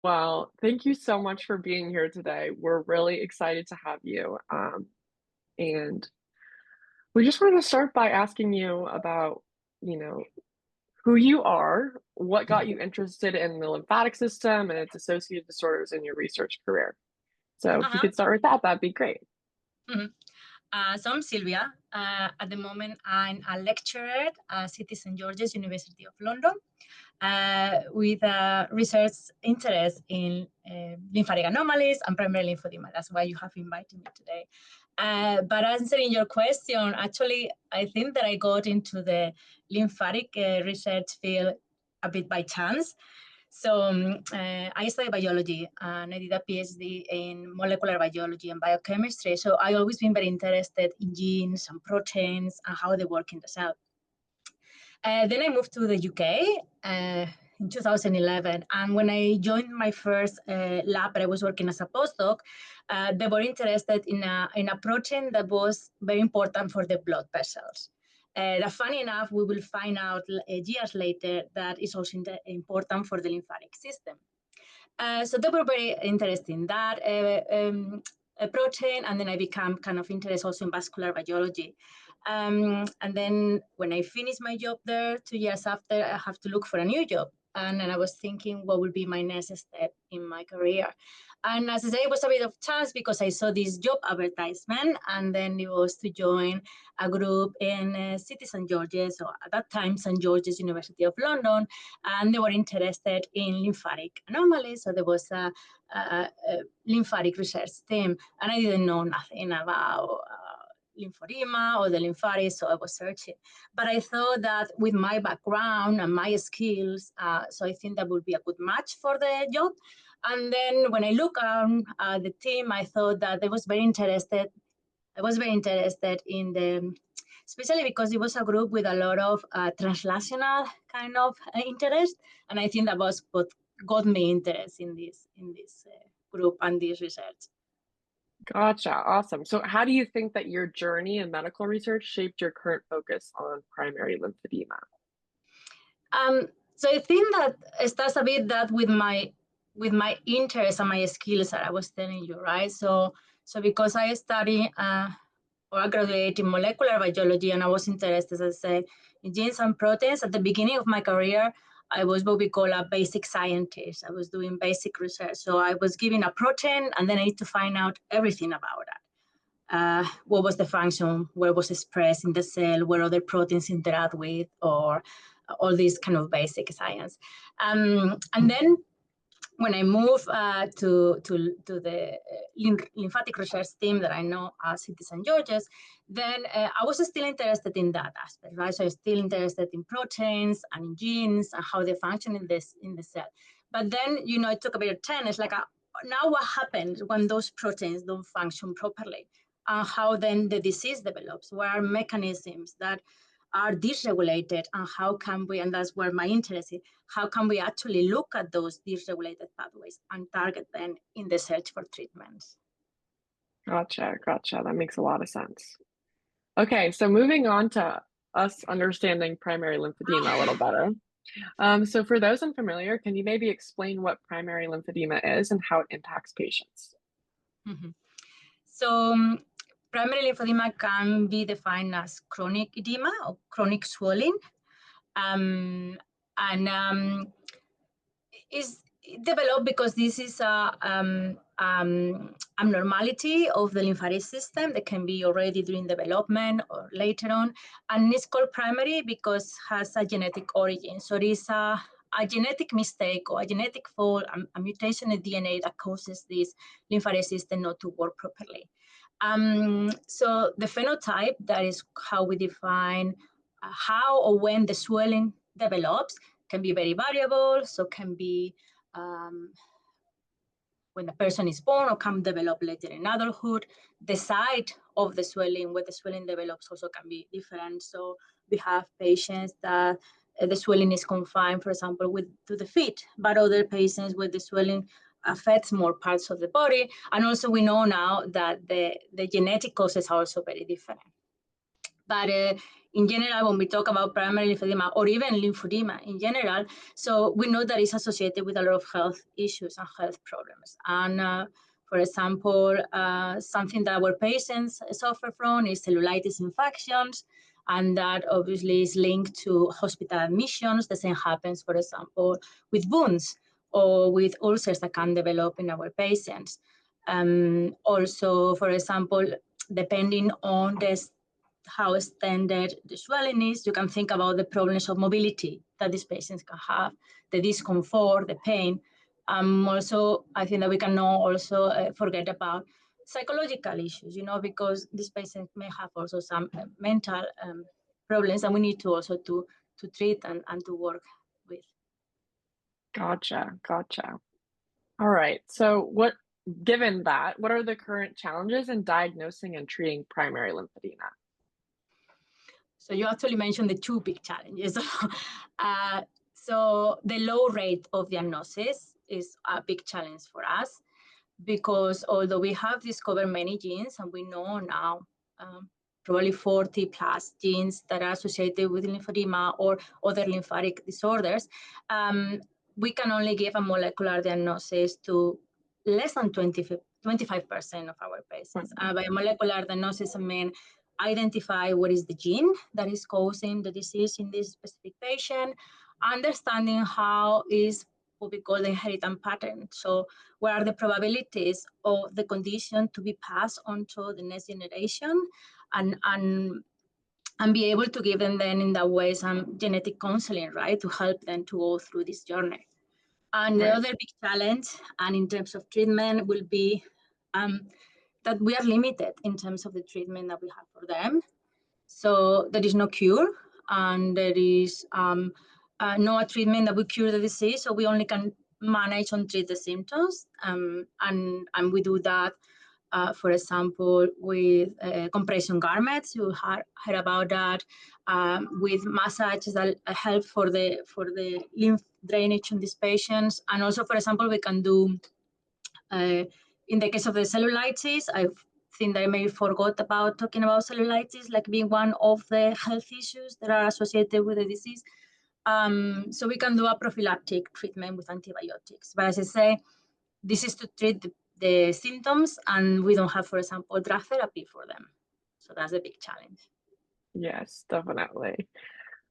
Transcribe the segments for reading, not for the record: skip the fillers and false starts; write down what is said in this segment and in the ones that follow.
Well, thank you so much for being here today. We're really excited to have you. And we just wanted to start by asking you about, you know, who you are, what got you interested in the lymphatic system and its associated disorders in your research career. So if you Uh-huh. could start with that, that'd be great. Mhm. So I'm Silvia. At the moment, I'm a lecturer at City St George's University of London with a research interest in lymphatic anomalies and primary lymphedema. That's why you have invited me today. But answering your question, actually, I think that I got into the lymphatic research field a bit by chance. So I studied biology and I did a PhD in molecular biology and biochemistry. So I always been very interested in genes and proteins and how they work in the cell. Then I moved to the UK in 2011. And when I joined my first lab that I was working as a postdoc, they were interested in a protein that was very important for the blood vessels. That funny enough, we will find out years later that is also important for the lymphatic system. So they were very interested in that protein, and then I became kind of interested also in vascular biology. And then when I finished my job there, 2 years after, I have to look for a new job. And then I was thinking, what would be my next step in my career? And as I say, it was a bit of chance because I saw this job advertisement, and then it was to join a group in City St George's, or at that time, St George's University of London, and they were interested in lymphatic anomalies. So there was a lymphatic research team, and I didn't know nothing about lymphedema or the lymphatic, so I was searching. But I thought that with my background and my skills, so I think that would be a good match for the job. And then when I look at the team, I thought that I was very interested. I was very interested in the, especially because it was a group with a lot of translational kind of interest, and I think that was what got me interest in this group and this research. Gotcha. Awesome. So how do you think that your journey in medical research shaped your current focus on primary lymphedema? So I think that it starts a bit that with my interest and my skills that I was telling you, right? So because I study or I graduated in molecular biology and I was interested, as I said, in genes and proteins. At the beginning of my career, I was what we call a basic scientist. I was doing basic research. So I was given a protein and then I need to find out everything about that. What was the function, where was it expressed in the cell, where other proteins interact with, or all these kind of basic science. And then when I moved to the lymphatic research team that I know at City St George's, then I was still interested in that aspect, right? So I was still interested in proteins and in genes and how they function in the cell. But then, it took a bit of time. It's like, now what happens when those proteins don't function properly? And how then the disease develops? What are mechanisms that are dysregulated, and how can we, and that's where my interest is, how can we actually look at those dysregulated pathways and target them in the search for treatments? Gotcha. Gotcha. That makes a lot of sense. Okay, so moving on to us understanding primary lymphedema a little better. So for those unfamiliar, can you maybe explain what primary lymphedema is and how it impacts patients? Mm-hmm. So primary lymphedema can be defined as chronic edema or chronic swelling. And is developed because this is a abnormality of the lymphatic system that can be already during development or later on, and it's called primary because it has a genetic origin. So it is a genetic mistake or a genetic fault, a mutation in DNA that causes this lymphatic system not to work properly. So the phenotype, that is how we define how or when the swelling develops, can be very variable. So can be when the person is born or can develop later in adulthood. The site of the swelling, where the swelling develops, also can be different. So we have patients that the swelling is confined, for example, to the feet, but other patients where the swelling affects more parts of the body. And also we know now that the genetic causes are also very different. But in general, when we talk about primary lymphedema or even lymphedema in general, so we know that it's associated with a lot of health issues and health problems. And for example, something that our patients suffer from is cellulitis infections, and that obviously is linked to hospital admissions. The same happens, for example, with wounds or with ulcers that can develop in our patients. Also, for example, depending on how extended the swelling is, you can think about the problems of mobility that these patients can have, the discomfort, the pain. Also, I think that we cannot also forget about psychological issues, because these patients may have also some mental problems, and we need to also to treat and to work with. Gotcha. All right. So given that, what are the current challenges in diagnosing and treating primary lymphedema? So you actually mentioned the two big challenges. So the low rate of diagnosis is a big challenge for us, because although we have discovered many genes, and we know now probably 40 plus genes that are associated with lymphedema or other lymphatic disorders, we can only give a molecular diagnosis to less than 25% of our patients. By molecular diagnosis, I mean identify what is the gene that is causing the disease in this specific patient, understanding how is what we call the inheritance pattern. So what are the probabilities of the condition to be passed on to the next generation, and be able to give them then in that way some genetic counseling, right, to help them to go through this journey. And the other big challenge, and in terms of treatment, will be that we are limited in terms of the treatment that we have for them. So there is no cure, and there is no treatment that will cure the disease. So we only can manage and treat the symptoms, and we do that, for example, with compression garments. You heard about that, with massages that help for the lymph drainage in these patients. And also, for example, we can do, in the case of the cellulitis, I think that I maybe forgot about talking about cellulitis, like being one of the health issues that are associated with the disease. So we can do a prophylactic treatment with antibiotics. But as I say, this is to treat the symptoms, and we don't have, for example, drug therapy for them. So that's a big challenge. Yes, definitely.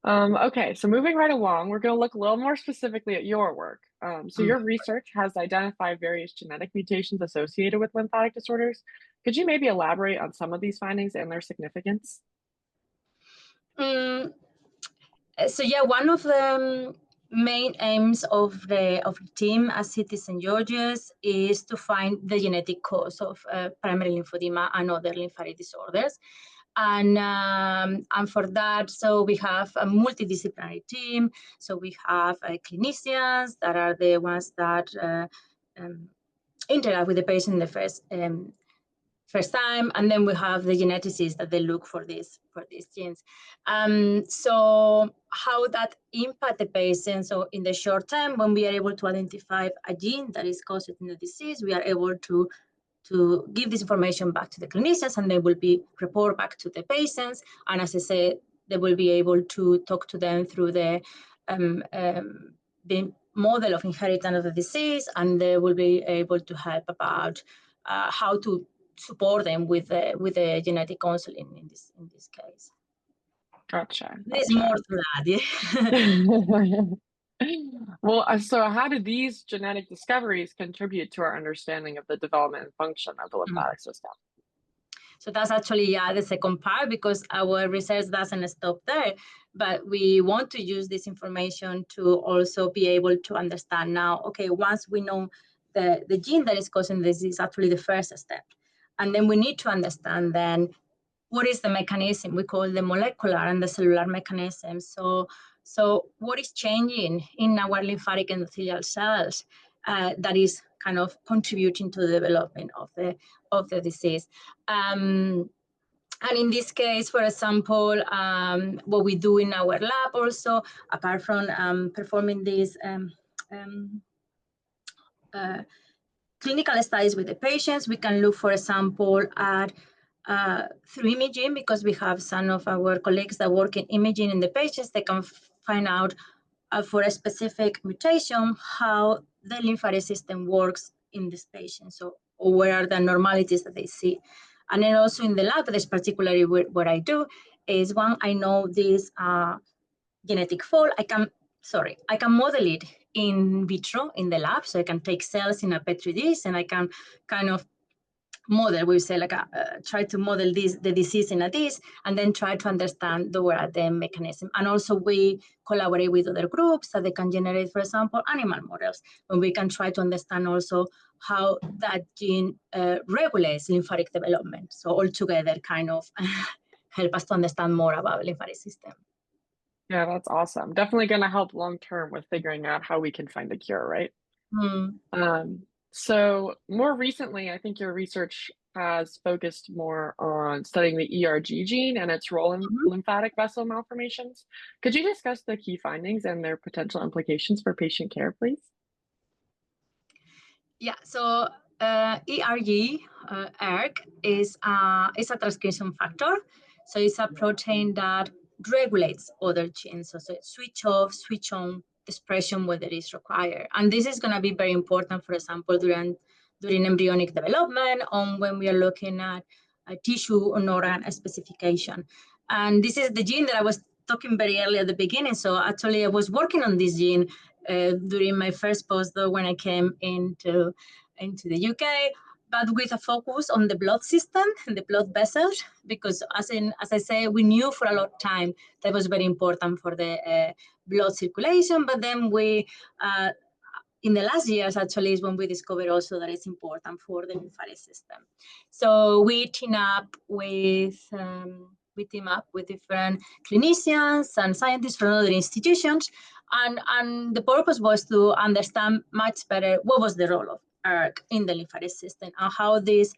Okay, so moving right along, we're going to look a little more specifically at your work. So your research has identified various genetic mutations associated with lymphatic disorders. Could you maybe elaborate on some of these findings and their significance? So yeah, one of the main aims of the team at City St. George's is to find the genetic cause of primary lymphedema and other lymphatic disorders. And for that, so we have a multidisciplinary team. So we have clinicians that are the ones that interact with the patient in the first time, and then we have the geneticists that they look for these genes. So how that impact the patient? So in the short term, when we are able to identify a gene that is causing the disease, we are able to give this information back to the clinicians, and they will be report back to the patients. And as I said, they will be able to talk to them through the model of inheritance of the disease, and they will be able to help about how to support them with the genetic counseling in this case. Gotcha. There's more to that, yeah. Well, so how do these genetic discoveries contribute to our understanding of the development and function of the lymphatic system? So that's actually the second part, because our research doesn't stop there, but we want to use this information to also be able to understand now, okay, once we know the gene that is causing this is actually the first step. And then we need to understand then what is the mechanism. We call the molecular and the cellular mechanism. So what is changing in our lymphatic endothelial cells that is kind of contributing to the development of the disease. And in this case, for example, what we do in our lab also, apart from performing these clinical studies with the patients, we can look, for example, at through imaging, because we have some of our colleagues that work in imaging in the patients, they can find out for a specific mutation how the lymphatic system works in this patient. So where are the abnormalities that they see? And then also in the lab, that's particularly what I do, is when I know this genetic fault, I can model it in vitro in the lab. So I can take cells in a petri dish and I can kind of model, we say like try to model the disease in a dish, and then try to understand the mechanism. And also we collaborate with other groups that they can generate, for example, animal models, and we can try to understand also how that gene regulates lymphatic development. So all together kind of help us to understand more about the lymphatic system. Yeah, that's awesome. Definitely going to help long term with figuring out how we can find a cure, right? So more recently, I think your research has focused more on studying the ERG gene and its role in lymphatic vessel malformations. Could you discuss the key findings and their potential implications for patient care, please? Yeah, so ERG is a transcription factor. So it's a protein that regulates other genes. So it switch off, switch on expression when it is required. And this is going to be very important, for example, during embryonic development, when we are looking at tissue or organ specification. And this is the gene that I was talking very early at the beginning. So actually I was working on this gene during my first postdoc when I came into the UK, but with a focus on the blood system and the blood vessels, because as I say, we knew for a long time that was very important for the blood circulation, but then we, in the last years actually, is when we discovered also that it's important for the lymphatic system. So we team up with different clinicians and scientists from other institutions, and the purpose was to understand much better what was the role of ERG in the lymphatic system and how these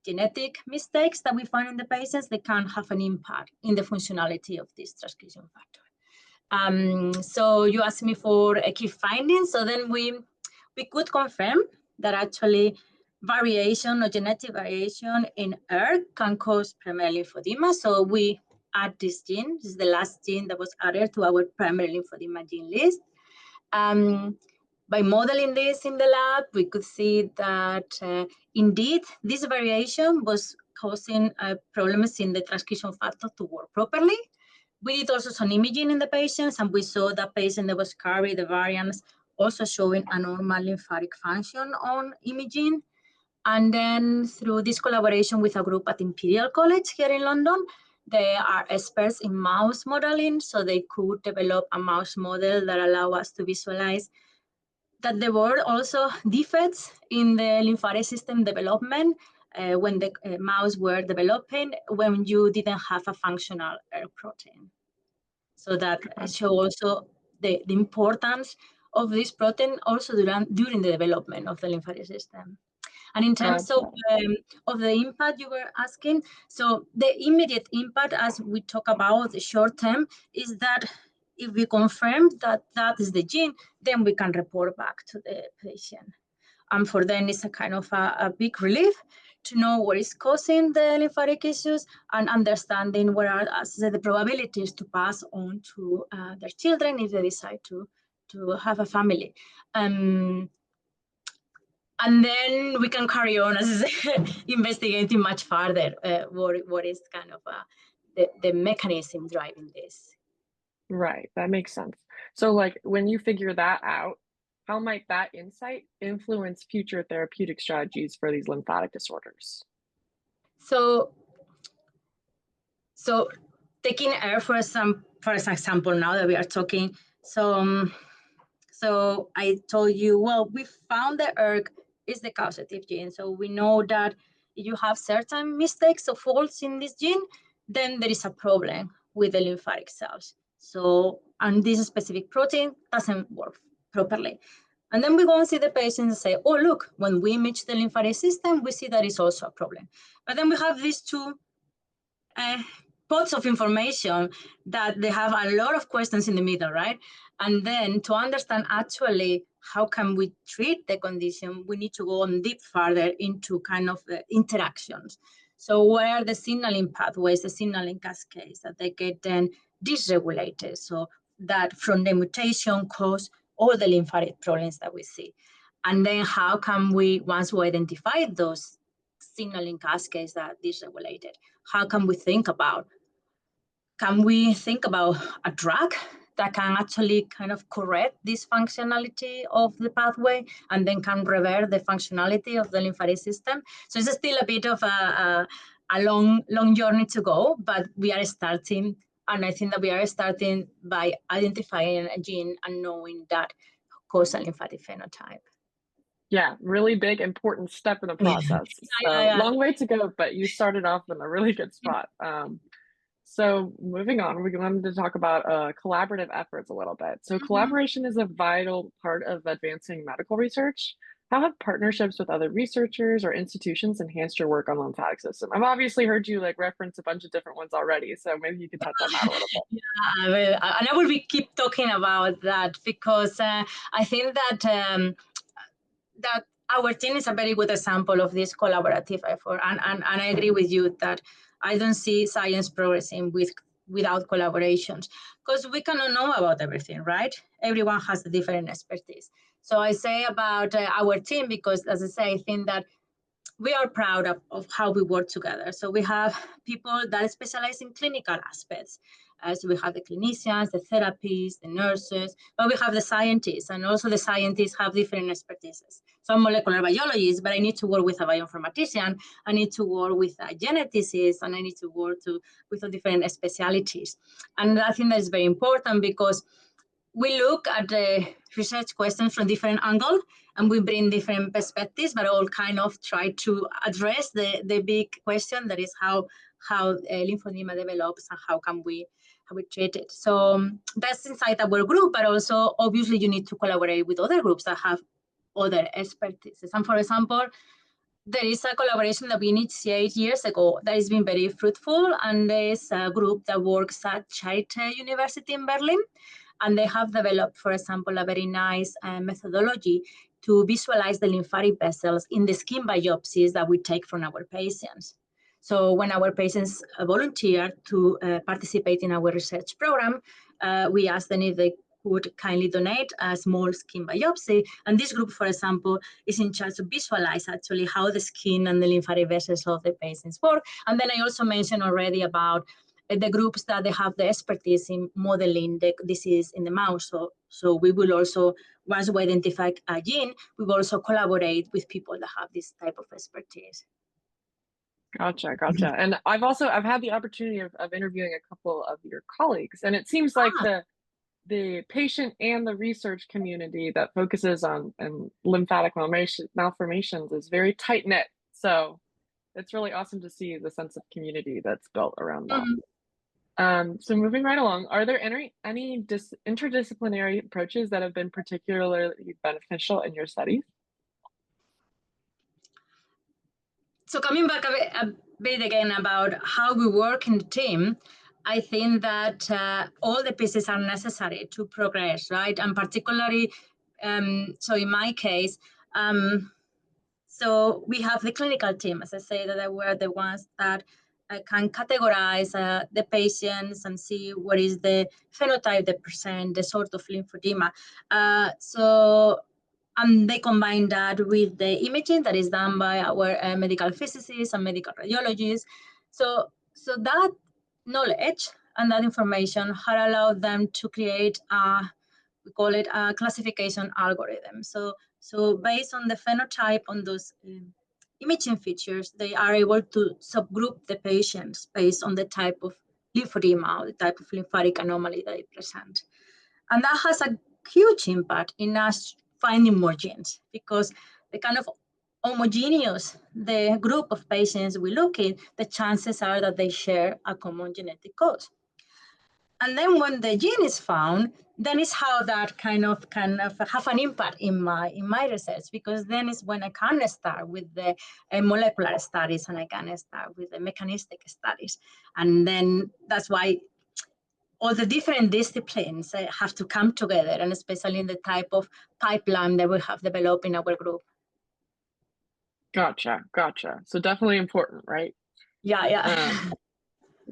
genetic mistakes that we find in the patients, they can have an impact in the functionality of this transcription factor. So you asked me for a key findings. So then we could confirm that actually variation or genetic variation in ERG can cause primary lymphedema. So we add this gene. This is the last gene that was added to our primary lymphedema gene list. By modeling this in the lab, we could see that indeed this variation was causing problems in the transcription factor to work properly. We did also some imaging in the patients, and we saw that patient that was carrying the variants also showing a normal lymphatic function on imaging. And then through this collaboration with a group at Imperial College here in London, they are experts in mouse modeling, so they could develop a mouse model that allow us to visualize that there were also defects in the lymphatic system development when the mouse were developing when you didn't have a functional ERG protein. So that show also the importance of this protein also during the development of the lymphatic system. And in terms of the impact you were asking, so the immediate impact, as we talk about the short term, is that if we confirm that that is the gene, then we can report back to the patient. And for them, it's a kind of a big relief to know what is causing the lymphatic issues and understanding what are, as I said, the probabilities to pass on to their children if they decide to have a family. And then we can carry on, as I said, investigating much further what is kind of the mechanism driving this. Right, that makes sense. So like when you figure that out, how might that insight influence future therapeutic strategies for these lymphatic disorders? So taking ERG for example, now that we are talking, so I told you, well, we found that ERG is the causative gene. So we know that if you have certain mistakes or faults in this gene, then there is a problem with the lymphatic cells. So, and this specific protein doesn't work properly. And then we go and see the patient and say, oh, look, when we image the lymphatic system, we see that it's also a problem. But then we have these two pots of information that they have a lot of questions in the middle, right? And then to understand actually how can we treat the condition, we need to go on deep further into kind of interactions. So where are the signaling pathways, the signaling cascades that they get then dysregulated? So that from the mutation cause all the lymphatic problems that we see. And then how can we, once we identify those signaling cascades that are dysregulated, how can we think about a drug that can actually kind of correct this functionality of the pathway and then can revert the functionality of the lymphatic system? So it's still a bit of a long journey to go, but we are starting. And I think that we are starting by identifying a gene and knowing that causes a lymphatic phenotype. Yeah, really big, important step in the process. So Yeah. long way to go, but you started off in a really good spot. So moving on, we wanted to talk about collaborative efforts a little bit. So collaboration is a vital part of advancing medical research. How have partnerships with other researchers or institutions enhanced your work on the lymphatic system? I've obviously heard you like reference a bunch of different ones already, so maybe you could touch on that a little bit. Yeah, and I will keep talking about that because I think that that our team is a very good example of this collaborative effort. And I agree with you that I don't see science progressing without collaborations, because we cannot know about everything, right? Everyone has a different expertise. So I say about our team because, as I say, I think that we are proud of how we work together. So we have people that specialize in clinical aspects. So we have the clinicians, the therapists, the nurses, but we have the scientists, and also the scientists have different expertises. So I'm molecular biologist, but I need to work with a bioinformatician, I need to work with a geneticist, and I need to work with the different specialties. And I think that is very important because we look at the research questions from different angles, and we bring different perspectives, but all kind of try to address the big question that is how lymphedema develops and how we treat it. So that's inside our group, but also obviously you need to collaborate with other groups that have other expertise. And for example, there is a collaboration that we initiated years ago that has been very fruitful, and there's a group that works at Charité University in Berlin. And they have developed, for example, a very nice methodology to visualize the lymphatic vessels in the skin biopsies that we take from our patients. So when our patients volunteer to participate in our research program, we ask them if they could kindly donate a small skin biopsy. And this group, for example, is in charge to visualize actually how the skin and the lymphatic vessels of the patients work. And then I also mentioned already about the groups that they have the expertise in modeling the disease in the mouse. So we will also, once we identify a gene, we will also collaborate with people that have this type of expertise. Gotcha. And I've had the opportunity of interviewing a couple of your colleagues, and it seems like the patient and the research community that focuses on lymphatic malformations is very tight knit. So it's really awesome to see the sense of community that's built around that. So moving right along, are there any interdisciplinary approaches that have been particularly beneficial in your studies? So coming back a bit again about how we work in the team, I think that all the pieces are necessary to progress, right? And particularly, so in my case, so we have the clinical team, as I say, that were the ones that can categorize the patients and see what is the phenotype, the percent, the sort of lymphedema. And they combine that with the imaging that is done by our medical physicists and medical radiologists. So that knowledge and that information had allowed them to create we call it a classification algorithm. So based on the phenotype on those imaging features, they are able to subgroup the patients based on the type of lymphedema or the type of lymphatic anomaly that they present. And that has a huge impact in us finding more genes, because the kind of homogeneous the group of patients we look at, the chances are that they share a common genetic cause. And then when the gene is found, then is how that kind of have an impact in my research, because then is when I can start with the molecular studies and I can start with the mechanistic studies. And then that's why all the different disciplines have to come together, and especially in the type of pipeline that we have developed in our group. Gotcha. So definitely important, right? Yeah, yeah.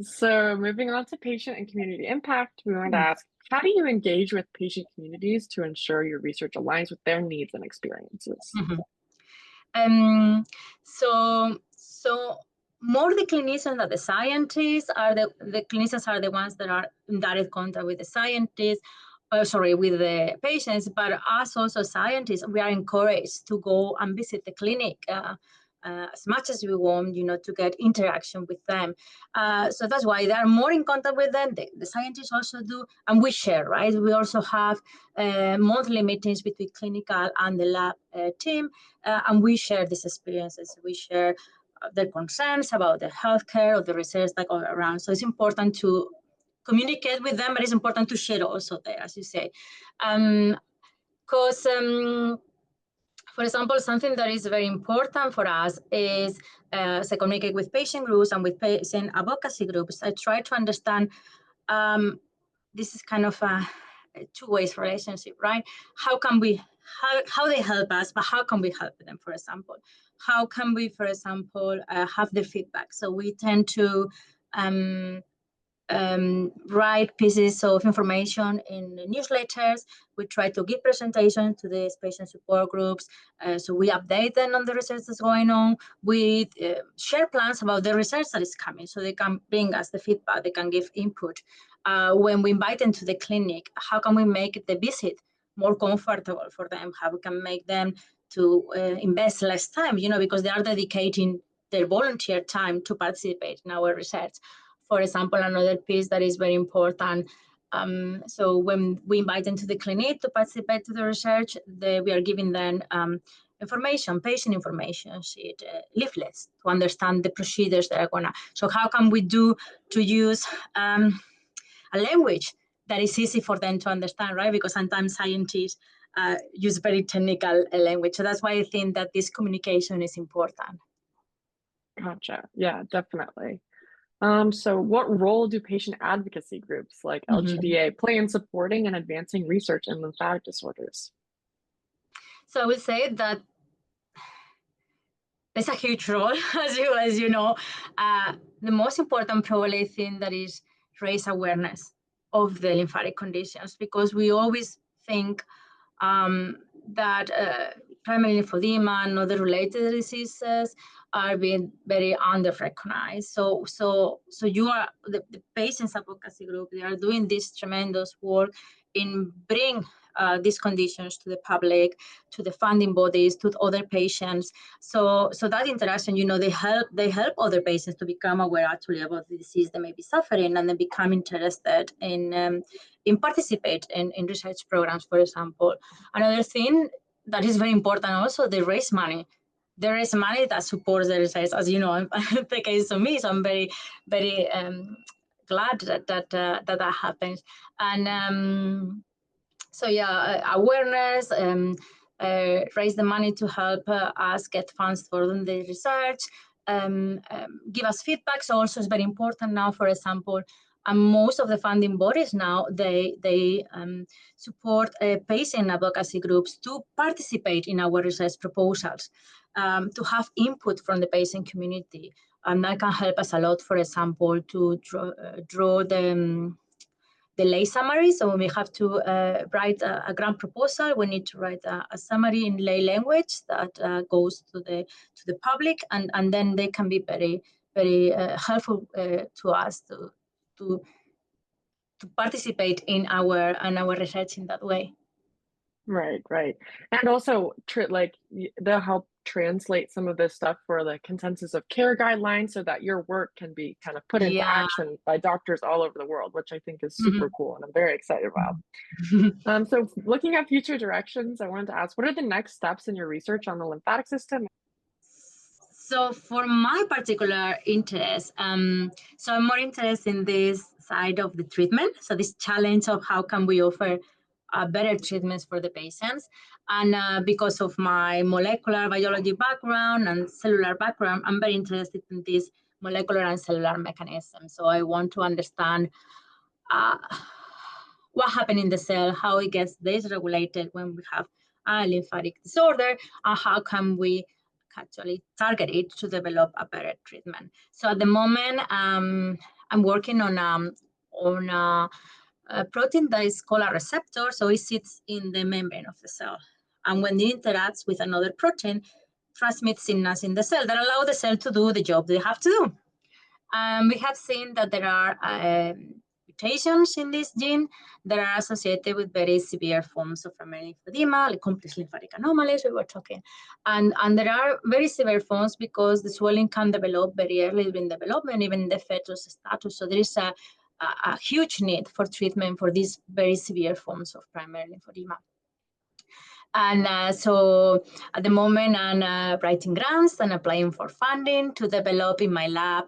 So moving on to patient and community impact, we wanted to ask, how do you engage with patient communities to ensure your research aligns with their needs and experiences? So more the clinicians than the scientists are the clinicians are the ones that are in direct contact with the scientists, with the patients, but us also scientists, we are encouraged to go and visit the clinic as much as we want, to get interaction with them. So that's why they are more in contact with them. The scientists also do, and we share, right? We also have monthly meetings between clinical and the lab team, and we share these experiences. We share their concerns about the healthcare or the research that go around. So it's important to communicate with them, but it's important to share also there, as you say. Because for example, something that is very important for us is as I communicate with patient groups and with patient advocacy groups, I try to understand this is kind of a two-way relationship, right? How they help us, but how can we help them, for example? How can we, for example, have the feedback? So we tend to write pieces of information in the newsletters. We try to give presentations to these patient support groups. So we update them on the research that's going on. We share plans about the research that is coming, so they can bring us the feedback, they can give input. When we invite them to the clinic, how can we make the visit more comfortable for them? How we can make them to invest less time, because they are dedicating their volunteer time to participate in our research. For example, another piece that is very important. So when we invite them to the clinic to participate to the research, we are giving them information, patient information sheet, leaflets to understand the procedures that are gonna. So how can we do to use a language that is easy for them to understand, right? Because sometimes scientists use very technical language. So that's why I think that this communication is important. Gotcha. Yeah, definitely. So what role do patient advocacy groups like LGDA play in supporting and advancing research in lymphatic disorders? So I would say that there's a huge role, as you know. The most important probably thing that is raise awareness of the lymphatic conditions, because we always think that primary lymphedema and other related diseases are being very under-recognized. So you are the patients advocacy group. They are doing this tremendous work in bring these conditions to the public, to the funding bodies, to other patients. So that interaction, they help other patients to become aware actually about the disease they may be suffering, and then become interested in participate in research programs, for example. Another thing that is very important also, they raise money. There is money that supports the research, as you know, the case of me. So I'm very, very glad that happens. And so yeah, awareness, raise the money to help us get funds for the research, give us feedback. So also it's very important now, for example, and most of the funding bodies now, they support patient advocacy groups to participate in our research proposals, to have input from the patient community. And that can help us a lot, for example, to draw the lay summary. So when we have to write a grant proposal, we need to write a summary in lay language that goes to the public, and then they can be very, very helpful to us to participate in our research in that way. Right, right. And also they'll help translate some of this stuff for the consensus of care guidelines so that your work can be kind of put into action by doctors all over the world, which I think is super cool and I'm very excited about. So looking at future directions, I wanted to ask, what are the next steps in your research on the lymphatic system? So for my particular interest, so I'm more interested in this side of the treatment. So this challenge of how can we offer better treatments for the patients. And because of my molecular biology background and cellular background, I'm very interested in this molecular and cellular mechanism. So I want to understand what happens in the cell, how it gets dysregulated when we have a lymphatic disorder, and how can we actually target it to develop a better treatment. So at the moment, I'm working on a protein that is called a receptor. So it sits in the membrane of the cell. And when it interacts with another protein, transmits signals in the cell that allow the cell to do the job they have to do. We have seen that there are mutations in this gene that are associated with very severe forms of primary lymphedema, like complex lymphatic anomalies we were talking. And there are very severe forms because the swelling can develop very early during development, even in the fetus status. So there is a huge need for treatment for these very severe forms of primary lymphedema. And so at the moment, I'm writing grants and applying for funding to develop in my lab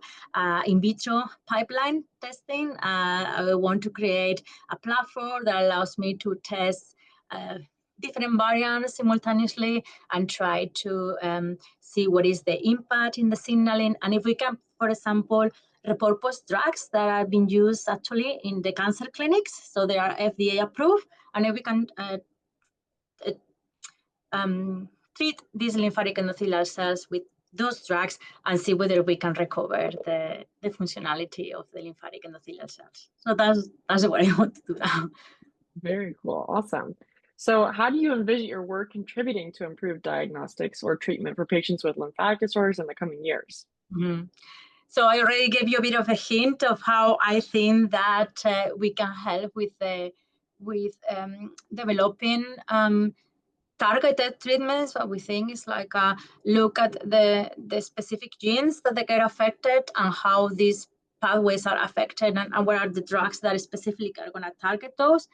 in vitro pipeline testing. I want to create a platform that allows me to test different variants simultaneously and try to see what is the impact in the signaling. And if we can, for example, repurpose drugs that are being used actually in the cancer clinics, so they are FDA approved, and if we can treat these lymphatic endothelial cells with those drugs and see whether we can recover the functionality of the lymphatic endothelial cells. So that's what I want to do now. Very cool. Awesome. So how do you envision your work contributing to improved diagnostics or treatment for patients with lymphatic disorders in the coming years? Mm-hmm. So I already gave you a bit of a hint of how I think that we can help with developing targeted treatments. What we think is like look at the specific genes that they get affected and how these pathways are affected, and what are the drugs that specifically are going to target those.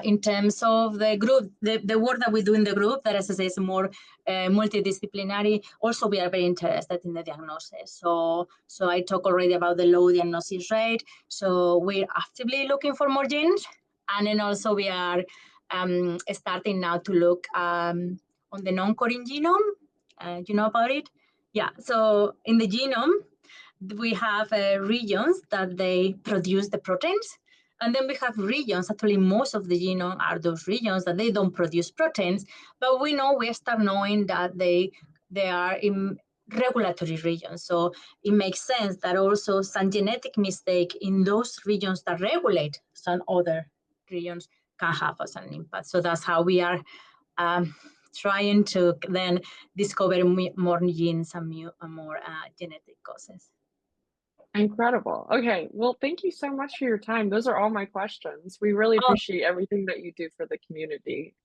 In terms of the group, the work that we do in the group, that as I say is more multidisciplinary. Also, we are very interested in the diagnosis. So I talked already about the low diagnosis rate. So we're actively looking for more genes, and then also we are starting now to look on the non-coding genome. You know about it? Yeah. So in the genome, we have regions that they produce the proteins. And then we have regions, actually most of the genome are those regions that they don't produce proteins, but we start knowing that they are in regulatory regions. So it makes sense that also some genetic mistake in those regions that regulate some other regions can have us an impact. So that's how we are trying to then discover more genes and more genetic causes. Incredible. Okay. Well, thank you so much for your time. Those are all my questions. We really Oh, appreciate everything that you do for the community.